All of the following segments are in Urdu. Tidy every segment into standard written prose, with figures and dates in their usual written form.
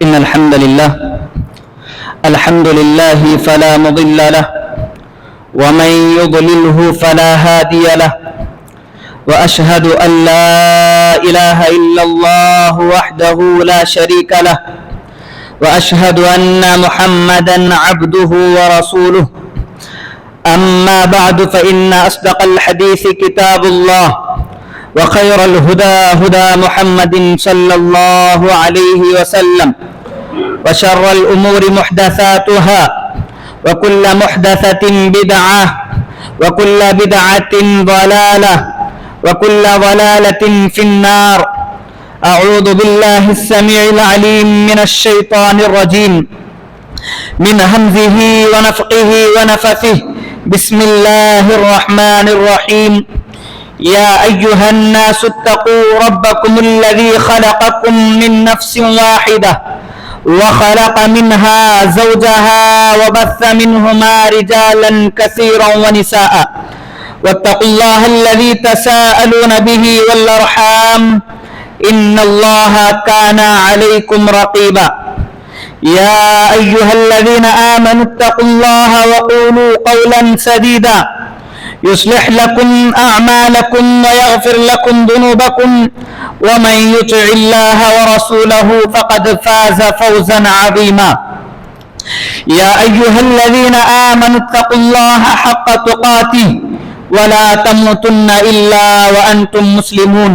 إن الحمد لله فلا مضل له ومن يضلله فلا هادي له وأشهد أن لا إله إلا الله وحده لا شريك له وأشهد أن محمدا عبده ورسوله أما بعد فإن أصدق الحديث كتاب الله وخير الهدى هدى محمد صلى الله عليه وسلم وشر الأمور محدثاتها وكل محدثة بدعة وكل بدعة ضلالة وكل ضلالة في النار. أعوذ بالله السميع العليم من الشيطان الرجيم من همزه ونفخه ونفثه. بسم الله الرحمن الرحيم. يا أيها الناس اتقوا ربكم الذي خلقكم من نفس واحدة وخلق منها زوجها وبث منهما رجالا كثيرا ونساء واتقوا الله الذي تساءلون به والأرحام إن الله كان عليكم رقيبا. يا أيها الذين آمنوا اتقوا الله وقولوا قولا سديدا يصلح لكم أعمالكم ويغفر لكم ذنوبكم ومن يطع الله ورسوله فقد فاز فوزا عظيما. يا أيها الذين آمنوا اتقوا الله حق تقاته ولا تموتن إلا وأنتم مسلمون.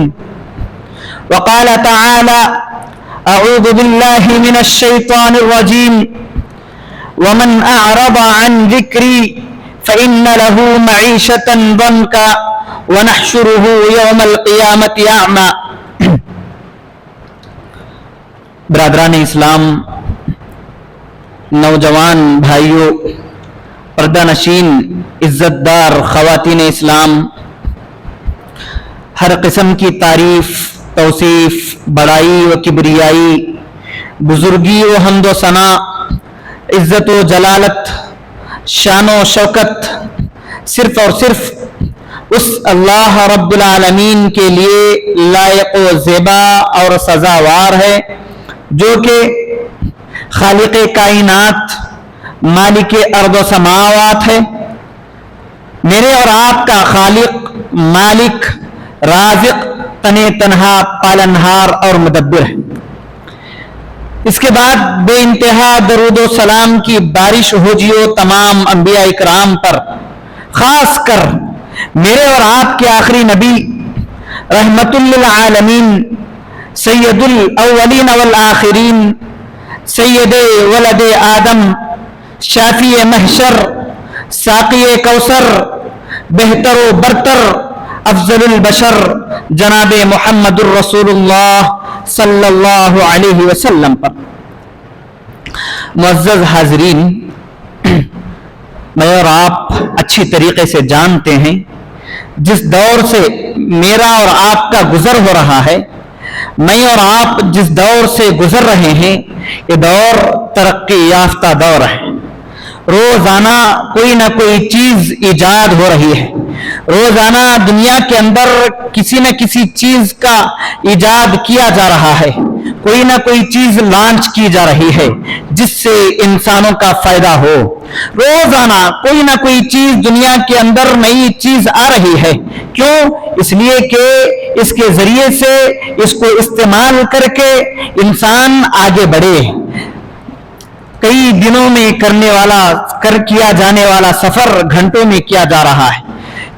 وقال تعالى: أعوذ بالله من الشيطان الرجيم. ومن أعرض عن ذكري فإن له معيشة ضنكا ونحشره يوم القيامة أعمى. برادران اسلام، نوجوان بھائیوں، پردہ نشین عزت دار خواتین اسلام، ہر قسم کی تعریف، توصیف، بڑائی و کبریائی، بزرگی و حمد و ثنا، عزت و جلالت، شان و شوکت صرف اور صرف اس اللہ رب العالمین کے لیے لائق و زیبا اور سزاوار ہے جو کہ خالق کائنات، مالک ارض و سماوات ہے، میرے اور آپ کا خالق، مالک، رازق، تنے تنہا پالنہار اور مدبر ہے۔ اس کے بعد بے انتہا درود و سلام کی بارش ہوجیو تمام انبیاء اکرام پر، خاص کر میرے اور آپ کے آخری نبی رحمت للعالمین سید الاولین والآخرین، سید ولد آدم، شافی محشر، ساقی کوثر، بہتر و برتر، افضل البشر جناب محمد الرسول اللہ صلی اللہ علیہ وسلم پر۔ معزز حاضرین، میں اور آپ اچھی طریقے سے جانتے ہیں جس دور سے میرا اور آپ کا گزر ہو رہا ہے، میں اور آپ جس دور سے گزر رہے ہیں، یہ دور ترقی یافتہ دور ہے۔ روزانہ کوئی نہ کوئی چیز ایجاد ہو رہی ہے، روزانہ دنیا کے اندر کسی نہ کسی چیز کا ایجاد کیا جا رہا ہے، کوئی نہ کوئی چیز لانچ کی جا رہی ہے جس سے انسانوں کا فائدہ ہو۔ روزانہ کوئی نہ کوئی چیز دنیا کے اندر نئی چیز آ رہی ہے، کیوں؟ اس لیے کہ اس کے ذریعے سے اس کو استعمال کر کے انسان آگے بڑھے۔ کئی دنوں میں کیا جانے والا سفر گھنٹوں میں کیا جا رہا ہے،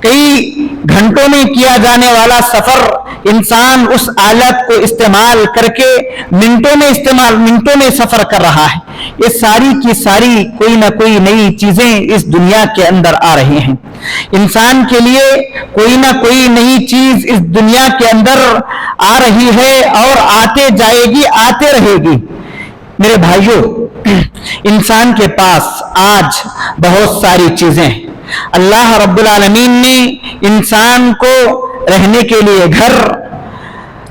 کئی گھنٹوں میں کیا جانے والا سفر انسان اس آلت کو استعمال کر کے منٹوں میں سفر کر رہا ہے۔ یہ ساری کی ساری کوئی نہ کوئی نئی چیزیں اس دنیا کے اندر آ رہی ہیں۔ انسان کے لیے کوئی نہ کوئی نئی چیز اس دنیا کے اندر آ رہی ہے اور آتے جائے گی، آتے رہے گی۔ میرے بھائیوں، انسان کے پاس آج بہت ساری چیزیں ہیں۔ اللہ رب العالمین نے انسان کو رہنے کے لیے گھر،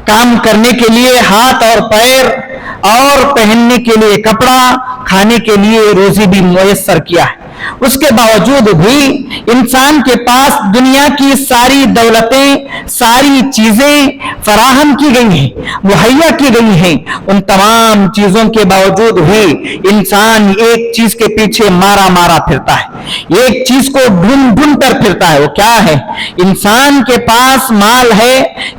کام کرنے کے لیے ہاتھ اور پیر، اور پہننے کے لیے کپڑا، کھانے کے لیے روزی بھی میسر کیا ہے۔ اس کے باوجود بھی انسان کے پاس دنیا کی ساری دولتیں، ساری چیزیں فراہم کی گئی ہیں، مہیا کی گئی ہیں، ان تمام چیزوں کے باوجود بھی انسان ایک چیز کے پیچھے مارا مارا پھرتا ہے، ایک چیز کو ڈھونڈ ڈھونڈ کر پھرتا ہے۔ وہ کیا ہے؟ انسان کے پاس مال ہے،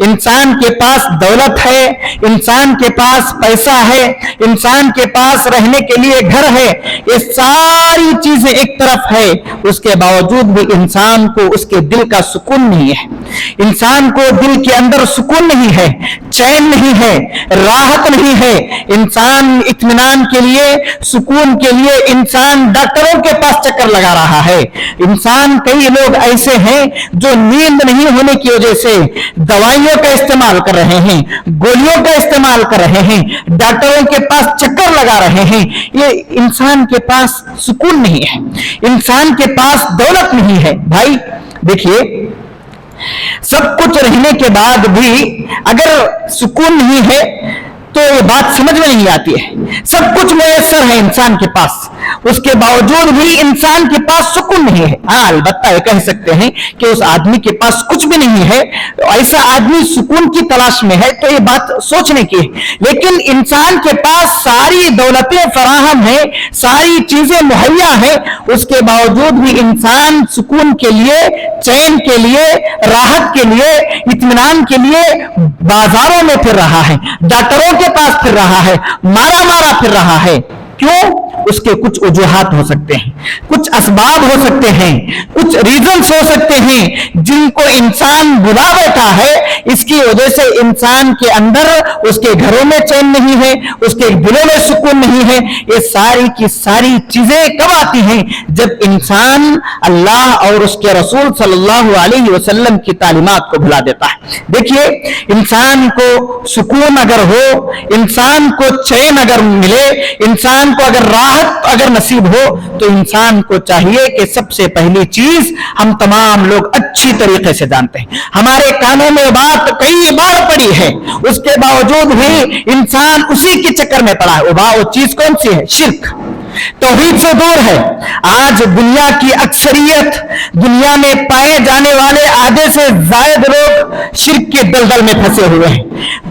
انسان کے پاس دولت ہے، انسان کے پاس پیسہ ہے، انسان کے پاس رہنے کے لیے گھر ہے، یہ ساری چیزیں ایک طرف ہے، اس کے باوجود بھی انسان کو اس کے دل کا سکون نہیں ہے، انسان کو دل کے اندر سکون نہیں ہے، چین نہیں ہے، راحت نہیں ہے۔ انسان اطمینان کے لیے، سکون کے لیے انسان ڈاکٹروں کے پاس چکر لگا رہا ہے۔ انسان، کئی لوگ ایسے ہیں جو نیند نہیں ہونے کی وجہ سے دوائیوں کا استعمال کر رہے ہیں، گولیوں کا استعمال کر رہے ہیں، ڈاکٹروں کے پاس چکر لگا رہے ہیں۔ یہ انسان کے پاس سکون نہیں ہے، انسان کے پاس دولت نہیں ہے۔ بھائی دیکھیے، سب کچھ رہنے کے بعد بھی اگر سکون نہیں ہے تو یہ بات سمجھ میں نہیں آتی ہے۔ سب کچھ میسر ہے انسان کے پاس، اس کے باوجود بھی انسان کے پاس سکون نہیں ہے۔ ہاں، البتہ یہ کہہ سکتے ہیں کہ اس آدمی کے پاس کچھ بھی نہیں ہے، ایسا آدمی سکون کی تلاش میں ہے، تو یہ بات سوچنے کی ہے۔ لیکن انسان کے پاس ساری دولتیں فراہم ہیں، ساری چیزیں مہیا ہیں، اس کے باوجود بھی انسان سکون کے لیے، چین کے لیے، راحت کے لیے، اطمینان کے لیے بازاروں میں پھر رہا ہے، ڈاکٹروں کے پاس پھر رہا ہے، مارا مارا پھر رہا ہے۔ کیوں؟ اس کے کچھ وجوہات ہو سکتے ہیں، کچھ اسباب ہو سکتے ہیں، کچھ ریزنز ہو سکتے ہیں جن کو انسان بلا بیٹھا ہے۔ اس کی وجہ سے انسان کے اندر، اس کے گھروں میں چین نہیں ہے، اس کے دلوں میں سکون نہیں ہے۔ یہ ساری کی ساری چیزیں کب آتی ہیں؟ جب انسان اللہ اور اس کے رسول صلی اللہ علیہ وسلم کی تعلیمات کو بھلا دیتا ہے۔ دیکھیے، انسان کو سکون اگر ہو، انسان کو چین اگر ملے، انسان کو اگر راحت اگر نصیب ہو، تو انسان کو چاہیے کہ سب سے پہلی چیز ہم تمام لوگ اچھی طریقے سے جانتے ہیں، ہمارے کانوں میں بات کئی بار پڑی ہے، اس کے باوجود بھی انسان اسی کے چکر میں پڑا ہے۔ وہ چیز کون سی ہے؟ شرک، توحید سے دور ہے۔ آج دنیا کی اکثریت، دنیا میں پائے جانے والے آدھے سے زائد لوگ شرک کے دلدل میں پھنسے ہوئے ہیں،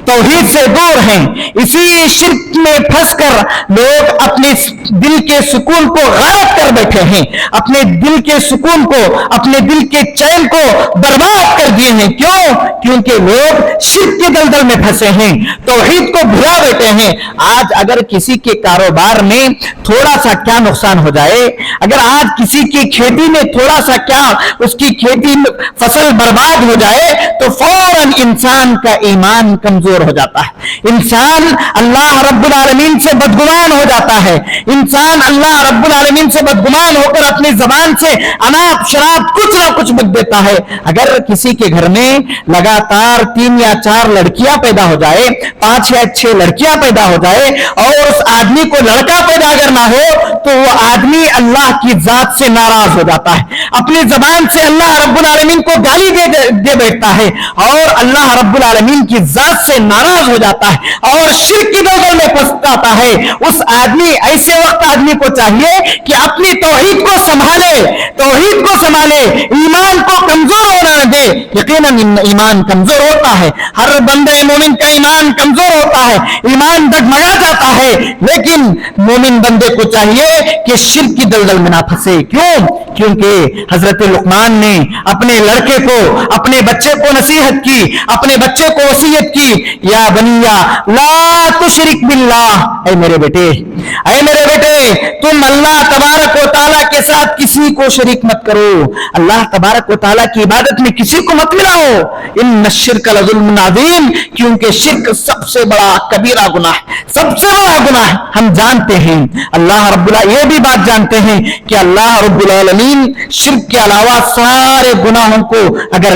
توحید سے دور ہیں۔ اسی شرک میں پھنس کر لوگ اپنے دل کے سکون کو غارت کر بیٹھے ہیں، اپنے دل کے سکون کو، اپنے دل کے چین کو برباد کر دیے ہیں۔ کیوں؟ کیونکہ لوگ شرک کے دلدل میں پھنسے ہیں، توحید کو بھلا بیٹھے ہیں۔ آج اگر کسی کے کاروبار میں تھوڑا سا کیا نقصان ہو جائے، اگر آج کسی کی کھیتی میں تھوڑا سا کیا اس کی کھیتی فصل برباد ہو جائے، تو فوراً انسان کا ایمان کمزور ہو جاتا ہے، انسان اللہ رب العالمین سے بدگمان ہو جاتا ہے، انسان اللہ رب العالمین سے بدگمان ہو کر اپنی زبان سے اناپ شراب کچھ نہ کچھ بک دیتا ہے۔ اگر کسی کے گھر میں لگاتار 3 یا 4 لڑکیاں پیدا ہو جائے، 5 یا 6 لڑکیاں پیدا ہو جائے، اور اس آدمی کو لڑکا پیدا اگر نہ ہو، تو وہ آدمی اللہ کی ذات سے ناراض ہو جاتا ہے، اپنی زبان سے اللہ رب العالمین کو گالی دے بیٹھتا ہے، اور اللہ رب العالمین کی ذات سے ناراض ہو جاتا ہے، اور شرک کی دلدل میں پھنس جاتا ہے۔ اس آدمی، ایسے وقت آدمی کو چاہیے کہ اپنی توحید کو سنبھالے، توحید کو سنبھالے، ایمان کو کمزور ہونا نہ دے۔ یقیناً ایمان کمزور ہوتا ہے، ہر بندے مومن کا ایمان کمزور ہوتا ہے، ایمان ڈگمگا جاتا ہے، لیکن مومن بندے کو چاہیے کہ شرک کی دلدل میں نہ پھنسے۔ کیوں؟ کیونکہ حضرت لقمان نے اپنے لڑکے کو، اپنے بچے کو نصیحت کی، اپنے بچے کو وصیت کی، یا بنیا لا تشرک باللہ، اے میرے بیٹے، اے میرے بیٹے، تم اللہ تبارک و تعالیٰ کے ساتھ کسی کو شریک مت کرو، اللہ تبارک و تعالیٰ کی عبادت میں کسی کو مت ملاؤ، ان الشرک لظلم عظیم، کیونکہ شرک سب سے بڑا کبیرہ گناہ ہے، سب سے بڑا گناہ ہے۔ ہم جانتے ہیں، اللہ رب العالمین یہ بھی بات جانتے ہیں کہ اللہ رب العالمین شرک کے علاوہ سارے گناہوں کو اگر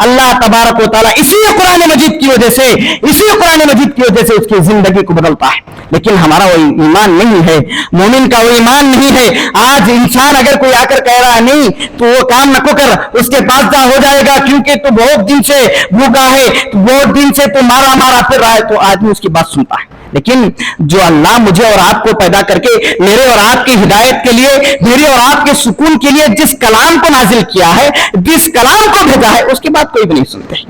اللہ تبارک و تعالیٰ اسی قرآن مجید کی وجہ سے اس کی زندگی کو بدلتا ہے. لیکن ہمارا وہ ایمان نہیں ہے, مومن کا وہ ایمان نہیں ہے. آج انسان اگر کوئی آ کر کہہ رہا ہے نہیں تو وہ کام نہ کر, اس کے پاس جا ہو جائے گا کیونکہ تو بہت دن سے بھوکا ہے, بہت دن سے تو مارا پھر رہا ہے, تو آدمی اس کی بات سنتا ہے. لیکن جو اللہ مجھے اور آپ کو پیدا کر کے میرے اور آپ کی ہدایت کے لیے, میرے اور آپ کے سکون کے لیے جس کلام کو نازل کیا ہے, جس کلام کو بھیجا ہے, اس کی بات کوئی بھی نہیں سنتے,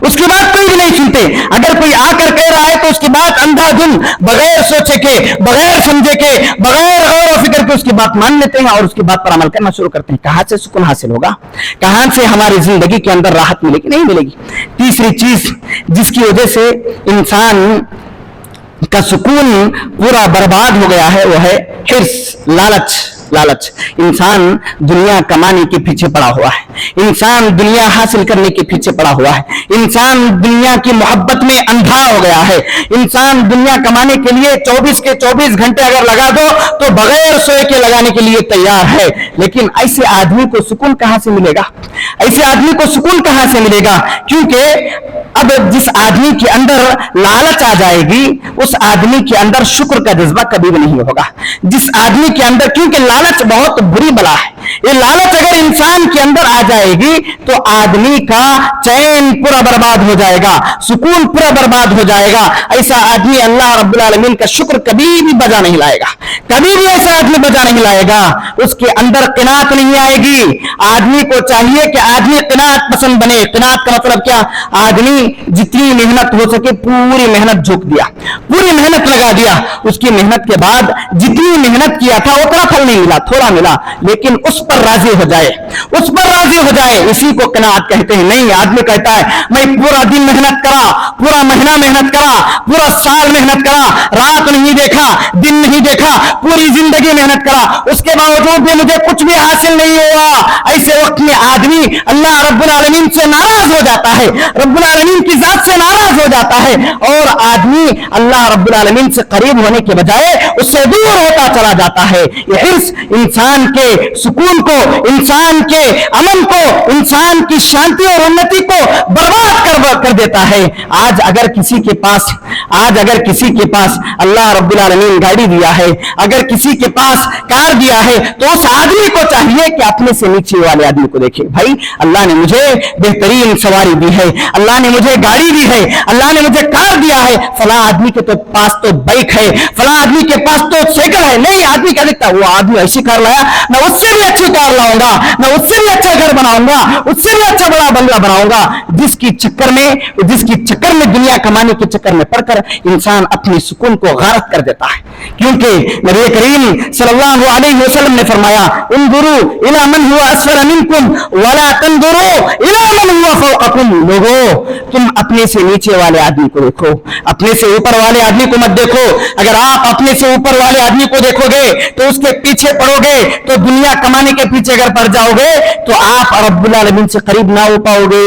اس کی بات کوئی بھی نہیں سنتے. اگر کوئی آ کر کہہ رہا ہے تو اس کی بات اندھا دھن, بغیر سوچے کے, بغیر سمجھے کے, بغیر غور و فکر کے اس کی بات مان لیتے ہیں اور اس کی بات پر عمل کرنا شروع کرتے ہیں. کہاں سے سکون حاصل ہوگا؟ کہاں سے ہماری زندگی کے اندر راحت ملے گی؟ نہیں ملے گی. تیسری چیز جس کی وجہ سے انسان کا سکون پورا برباد ہو گیا ہے وہ ہے حرص, لالچ. انسان دنیا کمانے کے پیچھے پڑا ہوا ہے, انسان دنیا حاصل کرنے کے پیچھے پڑا ہوا ہے, انسان دنیا کی محبت میں اندھا ہو گیا ہے. انسان دنیا کمانے کے لیے 24 کے 24 گھنٹے اگر لگا دو تو بغیر سوئے کے لگانے کے لیے تیار ہے. لیکن ایسے آدمی کو سکون کہاں سے ملے گا؟ ایسے آدمی کو سکون کہاں سے ملے گا؟ کیونکہ اب جس آدمی کے اندر لالچ آ جائے گی اس آدمی کے اندر شکر کا جذبہ کبھی بھی نہیں ہوگا. جس آدمی کے اندر, کیونکہ لالچ بہت بری بلا ہے, یہ لالچ اگر انسان کے اندر آ جائے گی تو آدمی کا چین پورا برباد ہو جائے گا, سکون پورا برباد ہو جائے گا. ایسا آدمی اللہ رب العالمین کا شکر کبھی بھی بجا نہیں لائے گا, کبھی بھی ایسا آدمی بجا نہیں لائے گا. اس کے اندر قناعت نہیں آئے گی. آدمی کو چاہیے کہ آدمی قناعت پسند بنے. قناعت کا مطلب کیا؟ آدمی جتنی محنت ہو سکے پوری محنت جھوک دیا, پوری محنت لگا دیا, اس کی محنت کے بعد جتنی محنت کیا تھا اتنا پھل نہیں ملا, تھوڑا ملا, لیکن اس پر راضی ہو جائے, اس پر راضی ہو جائے, اسی کو قناعت کہتے ہیں. نہیں, آدمی کہتا ہے میں پورا دن محنت کرا, پورا مہینہ محنت کرا, پورا سال محنت کرا, رات نہیں دیکھا, دن نہیں دیکھا, پوری زندگی محنت کرا, اس کے باوجود بھی مجھے کچھ بھی حاصل نہیں ہوا. ایسے وقت میں آدمی اللہ رب العالمین سے ناراض ہو جاتا ہے, رب العالمین کی ذات سے ناراض ہو جاتا ہے, اور آدمی اللہ رب العالمین سے قریب ہونے کے بجائے اس سے دور ہوتا چلا جاتا ہے. یہ حرص انسان کے سکون کو, انسان کے امن کو, انسان کی شانتی اور انتی کو برباد کر دیتا ہے. آج اگر کسی کے پاس اللہ رب العالمین گاڑی دیا ہے, اگر کسی کے پاس کار دیا ہے, تو اس آدمی کو چاہیے کہ اپنے سے نیچے والے آدمی کو دیکھے. بھائی اللہ نے مجھے بہترین سواری دی ہے, اللہ نے مجھے گاڑی دی ہے, اللہ نے مجھے کار دیا ہے, فلاں آدمی کے پاس تو بائک ہے, فلاں آدمی کے پاس تو سائیکل ہے. نہیں, آدمی کیا دیکھتا, وہ آدمی ایسی کار لایا, میں اس سے بھی اچھی کار لاؤں گا, میں اس سے بھی اچھا گھر بناؤں گا, اس سے بھی اچھا بڑا بنگلہ بناؤں گا. جس کی چکر میں دنیا کمانے کے چکر میں پڑ کر انسان اپنے سکون کو غارت کر دیتا ہے. کیونکہ نبی کریم صلی اللہ علیہ وسلم نے فرمایا, انظروا الی من هو اسفل منکم ولا تنظروا الی من هو فوقکم. لوگوں, تم اپنے سے نیچے والے آدمی کو دیکھو, اپنے سے اوپر والے آدمی کو مت دیکھو. اگر آپ اپنے سے اوپر والے آدمی کو دیکھو گے تو اس کے پیچھے پڑو گے, تو دنیا کمانے کے پیچھے اگر پڑ جاؤ گے تو آپ رب العالمین سے قریب نہ ہو پاؤ گے,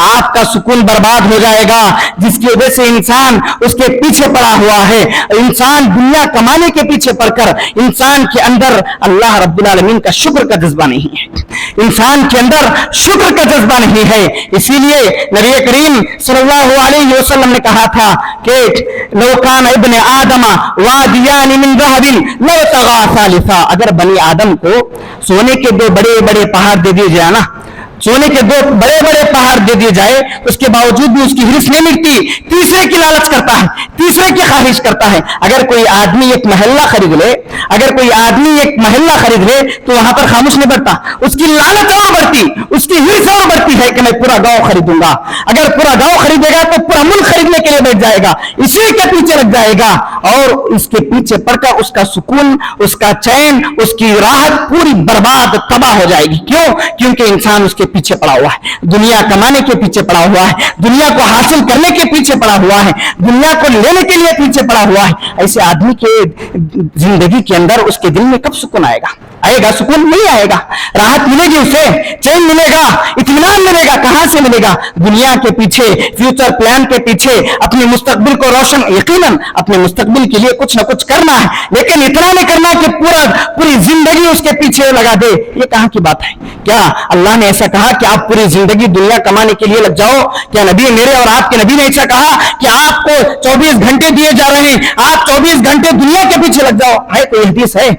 آپ کا سکون برباد ہو جائے گا. جس کی وجہ سے انسان اس کے پیچھے پڑا ہوا ہے. انسان دنیا کمانے کے پیچھے پڑ کر انسان کے اندر اللہ رب العالمین کا شکر کا جذبہ نہیں ہے, انسان کے اندر شکر کا جذبہ نہیں ہے. اسی لیے نبی کریم صلی اللہ علیہ وسلم نے کہا تھا کہ لو کان ابن آدم وادیان من ذهب لابتغى ثالثا. اگر بنی آدم کو سونے کے دو بڑے بڑے پہاڑ دے دیے جائے نا, سونے کے دو بڑے بڑے پہاڑ دے دیے جائے, اس کے باوجود بھی اس کی حرص نہیں مٹتی, تیسرے کی لالچ کرتا ہے, تیسرے کی خواہش کرتا ہے. اگر کوئی آدمی ایک محلہ خرید لے, تو وہاں پر خاموش نہیں بڑھتا, اس کی لالچ اور بڑھتی, اس کی حرص اور بڑھتی ہے کہ میں پورا گاؤں خریدوں گا. اگر پورا گاؤں خریدے گا تو پورا ملک خریدنے کے لیے بیٹھ جائے گا, اسی کے پیچھے لگ جائے گا, اور اس کے پیچھے پڑ کر اس کا سکون, اس کا چین, اس کی راحت پوری برباد تباہ ہو جائے گی. کیوں؟ کیونکہ انسان اس کے پیچھے پڑا ہوا ہے, دنیا کمانے کے پیچھے پڑا ہوا ہے, دنیا کو حاصل کرنے کے پیچھے پڑا ہوا ہے, دنیا کو لینے کے لیے پیچھے پڑا ہوا ہے. ایسے آدمی کے زندگی کے اندر اس کے دل میں کب سکون آئے گا؟ آئے گا سکون؟ نہیں آئے گا. راحت ملے گی اسے, چین ملے گا, اطمینان ملے گا, کہاں سے ملے گا؟ دنیا کے پیچھے, فیوچر پلان کے پیچھے, اپنے مستقبل کو روشن, یقیناً اپنے مستقبل کے لیے کچھ نہ کچھ کرنا ہے, لیکن اتنا نہیں کرنا کہ پوری زندگی اس کے پیچھے لگا دے. یہ کہاں کی بات ہے؟ کیا اللہ نے ایسا کہا کہ آپ پوری زندگی دنیا کمانے کے لیے لگ جاؤ؟ کیا نبی میرے اور آپ کے نبی نے ایسا کہا کہ آپ کو 24 گھنٹے دیے جا رہے ہیں, آپ 24 گھنٹے دنیا کے پیچھے لگ جاؤ؟ ہے کوئی حدیث ہے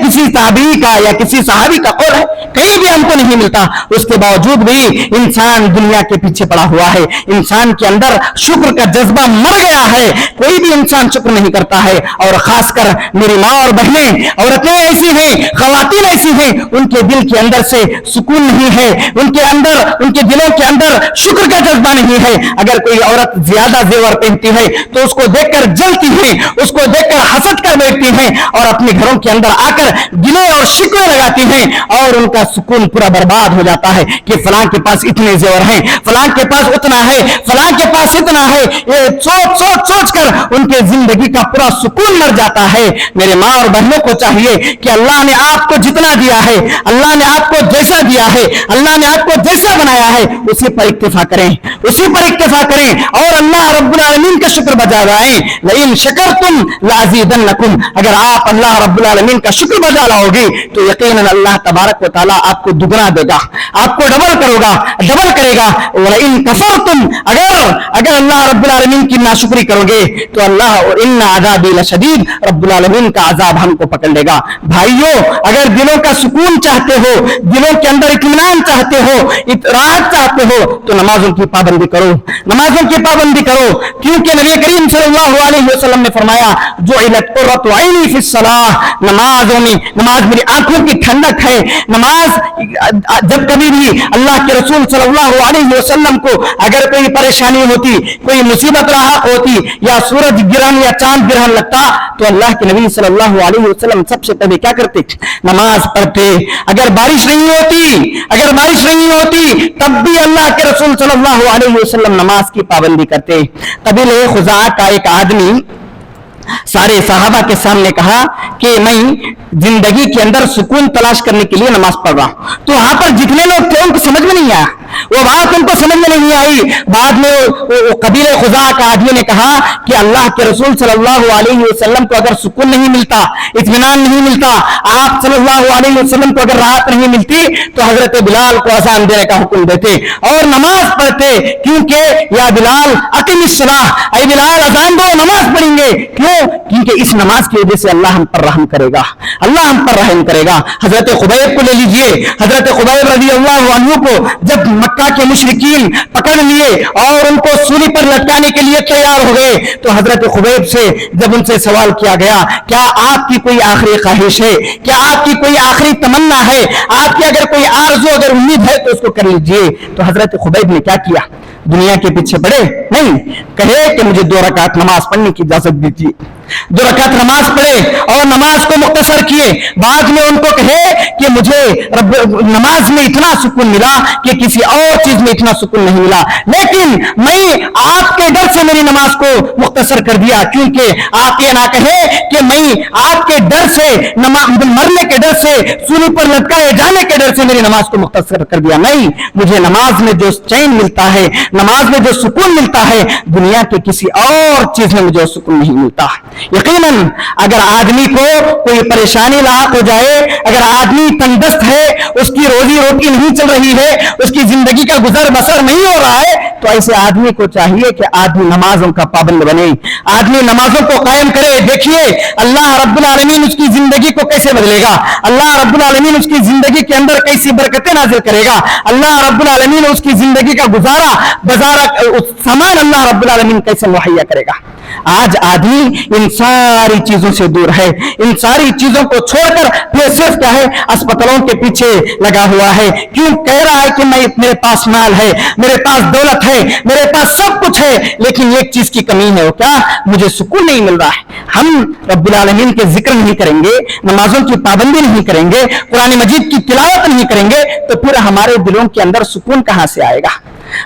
کسی تابعی کا یا کسی صحابی کا قول ہے؟ کہیں بھی ہم کو نہیں ملتا. اس کے باوجود بھی انسان دنیا کے پیچھے پڑا ہوا ہے. انسان کے اندر شکر کا جذبہ مر گیا ہے. کوئی بھی انسان شکر نہیں کرتا ہے, اور خاص کر میری ماں اور بہنیں, عورتیں ایسی ہیں, خواتین ایسی ہیں, ان کے دل کے اندر سے سکون نہیں ہے, ان کے دلوں کے اندر شکر کا جذبہ نہیں ہے. اگر کوئی عورت زیادہ زیور پہنتی ہے تو اس کو دیکھ کر جلتی ہے, اس کو دیکھ کر حسد کر بیٹھتی ہیں, اور اپنے گھروں کے اندر آ کر گلے اور شکوے لگاتی ہیں, اور ان کا سکون پورا برباد ہو جاتا ہے کہ فلاں کے پاس اتنے زیور ہیں, فلاں کے پاس اتنا ہے, فلاں کے پاس اتنا ہے. یہ سوچ کر ان کے زندگی کا پورا سکون مر جاتا ہے. میرے ماں اور بہنوں کو چاہیے کہ اللہ نے آپ کو جتنا دیا ہے, اللہ نے آپ کو جیسا دیا ہے, اللہ نے آپ کو جیسا بنایا ہے, اسی پر اکتفا کریں, اسی پر اکتفا کریں, اور اللہ رب العالمین کا شکر بجا لائیں. لئن شکرتم لازیدنکم, اگر آپ اللہ رب العالمین کا شکر بجا لاؤ گے تو یقیناً اللہ تبارک و تعالیٰ آپ کو دگنا دے گا, آپ کو ڈبل کرے گا. وَلَئِن كَفَرْتُمْ, اگر اللہ رب العالمین کی ناشکری کرو گے تو اللہ وَإِنَّ عَذَابِي لَشَدِيدٌ, رب العالمین کا عذاب ہم کو پکڑ لے گا. بھائیو, اگر دلوں کا سکون چاہتے ہو, دلوں کے اندر اطمینان چاہتے ہو, راحت چاہتے ہو, تو نمازوں کی پابندی کرو, نمازوں کی پابندی کرو. کیونکہ نبی کریم صلی اللہ علیہ وسلم نے فرمایا جعلت قرۃ عینی فی الصلاۃ, نمازوں میں, نماز میری آنکھوں کی ٹھنڈک ہے. نماز, جب کبھی بھی اللہ کے رسول صلی اللہ علیہ وسلم کو اگر کوئی پریشانی ہوتی, کوئی مصیبت لاحق ہوتی, یا سورج گرہن یا چاند گرہن لگتا, تو اللہ کے نبی صلی اللہ علیہ وسلم سب سے پہلے کیا کرتے؟ نماز پڑھتے. اگر بارش نہیں ہوتی تب بھی اللہ کے رسول صلی اللہ علیہ وسلم نماز کی پابندی کرتے. قبیلہ خزاعہ کا ایک آدمی سارے صحابہ کے سامنے کہا کہ میں زندگی کے اندر سکون تلاش کرنے کے لیے نماز پڑھ رہا ہوں. تو وہاں پر جتنے لوگ تھے ان کو سمجھ میں نہیں آیا, وہ بات ان کو سمجھ میں نہیں آئی. بعد میں قبیلہ خزاعہ کا آدمی نے کہا کہ اللہ کے رسول صلی اللہ علیہ وسلم کو اگر سکون نہیں ملتا, اطمینان نہیں ملتا, آپ صلی اللہ علیہ وسلم کو اگر راحت نہیں ملتی تو حضرت بلال کو اذان دینے کا حکم دیتے اور نماز پڑھتے. کیونکہ یا بلال اقم الصلاۃ, اے بلال اذان دو, نماز پڑھیں گے. کیوں؟ کیونکہ اس نماز کی وجہ سے اللہ ہم پر رحم کرے گا, اللہ ہم پر رحم کرے گا. حضرت خبیب کو لے لیجئے, حضرت خبیب رضی اللہ عنہ کو جب مکہ کے مشرکین پکڑ لیے اور ان کو سولی پر لٹکانے کے لیے تیار ہو گئے, تو حضرت خبیب سے جب ان سے سوال کیا گیا, کیا آپ کی کوئی آخری خواہش ہے, کیا آپ کی کوئی آخری تمنا ہے, آپ کی اگر کوئی آرزو, اگر امید ہے تو اس کو کر لیجئے. تو حضرت خبیب نے کیا کیا؟ دنیا کے پیچھے پڑے نہیں, کہے کہ مجھے 2 رکعت نماز پڑھنے کی اجازت دیجیے. 2 رکعت نماز پڑھے اور نماز کو مختصر کیے. بعد میں ان کو کہے کہ مجھے نماز میں اتنا سکون ملا کہ کسی اور چیز میں اتنا سکون نہیں ملا, لیکن میں آپ کے ڈر سے میری نماز کو مختصر کر دیا. کیونکہ آپ یہ نہ کہے کہ میں آپ کے ڈر سے, مرنے کے ڈر سے, سولی پر لٹکائے جانے کے ڈر سے میری نماز کو مختصر کر دیا. نہیں, مجھے نماز میں جو چین ملتا ہے, نماز میں جو سکون ملتا ہے, دنیا کے کسی اور چیز میں مجھے سکون نہیں ملتا. یقیناً اگر آدمی کو کوئی پریشانی لاحق ہو جائے, اگر آدمی تندرست ہے, اس کی روزی روٹی نہیں چل رہی ہے, اس کی زندگی کا گزر بسر نہیں ہو رہا ہے, تو ایسے آدمی کو چاہیے کہ آدمی نمازوں کا پابند بنے, آدمی نمازوں کو قائم کرے. دیکھیے اللہ رب العالمین اس کی زندگی کو کیسے بدلے گا, اللہ رب العالمین اس کی زندگی کے اندر کیسی برکتیں نازل کرے گا, اللہ رب العالمین اس کی زندگی کا گزارا سامان اللہ رب العالمین کیسے مہیا کرے گا. آج آدمی ان ساری چیزوں سے دور ہے, ان ساری چیزوں کو چھوڑ کر پھر صرف کیا ہے, اسپتالوں کے پیچھے لگا ہوا ہے. کیوں کہہ رہا ہے کہ میرے پاس مال ہے, میرے پاس دولت ہے, میرے پاس سب کچھ ہے, لیکن ایک چیز کی کمی ہے, وہ کیا؟ مجھے سکون نہیں مل رہا ہے. ہم رب العالمین کے ذکر نہیں کریں گے, نمازوں کی پابندی نہیں کریں گے, قرآن مجید کی تلاوت نہیں کریں گے, تو پھر ہمارے دلوں کے اندر سکون کہاں سے آئے گا؟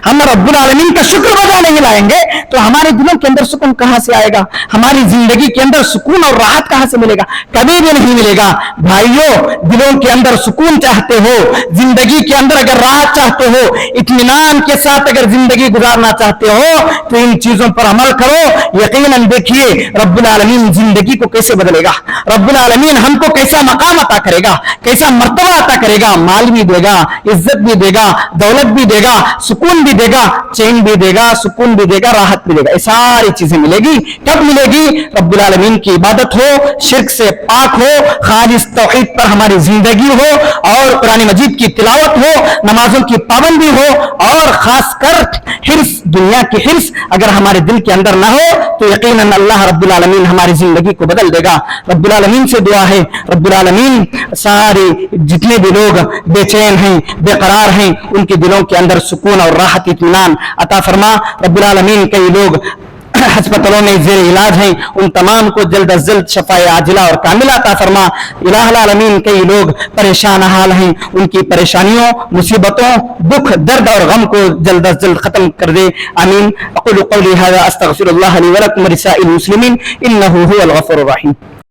ہم رب العالمین کا شکر بجا نہیں لائیں گے تو ہمارے دلوں کے اندر سکون کہاں سے آئے گا؟ ہماری زندگی کے اندر سکون اور راحت کہاں سے ملے گا؟ کبھی بھی نہیں ملے گا۔ بھائیوں، دلوں کے اندر سکون چاہتے ہو، زندگی کے اندر اگر راحت چاہتے ہو، اطمینان کے ساتھ اگر زندگی گزارنا چاہتے ہو تو ان چیزوں پر عمل کرو۔ یقیناً دیکھیے رب العالمین زندگی کو کیسے بدلے گا، رب العالمین ہم کو کیسا مقام عطا کرے گا، کیسا مرتبہ عطا کرے گا، مال بھی دے گا، عزت بھی دے گا، دولت بھی دے گا، سکون بھی دے گا، چین بھی دے گا، سکون بھی دے گا، راحت بھی دے گا۔ یہ ساری چیزیں ملے گی کب ملے گی؟ رب العالمین کی عبادت ہو، شرک سے پاک ہو، خالص توحید پر ہماری زندگی ہو، اور قرآن مجید کی تلاوت ہو، نمازوں کی پابندی ہو، اور خاص کر حرص، دنیا کی حرص اگر ہمارے دل کے اندر نہ ہو تو یقیناً اللہ رب العالمین ہماری زندگی کو بدل دے گا۔ رب العالمین سے دعا ہے، رب العالمین سارے جتنے بھی لوگ بے چین ہیں، بے قرار ہیں، ان کے دلوں کے اندر سکون اور راحت اطمینان عطا فرما۔ رب العالمین کئی لوگ ہسپتالوں میں زیر علاج ہیں، ان تمام کو جلد از جلد شفاء عاجلہ اور کاملہ عطا فرما۔ الہ العالمین کئی لوگ پریشان حال ہیں، ان کی پریشانیوں، مصیبتوں، دکھ، درد اور غم کو جلد از جلد ختم کر دے، آمین۔ اقول قولی ھذا استغفر اللہ لی ولکم ولسائر المسلمین انہ ھو الغفور الرحیم۔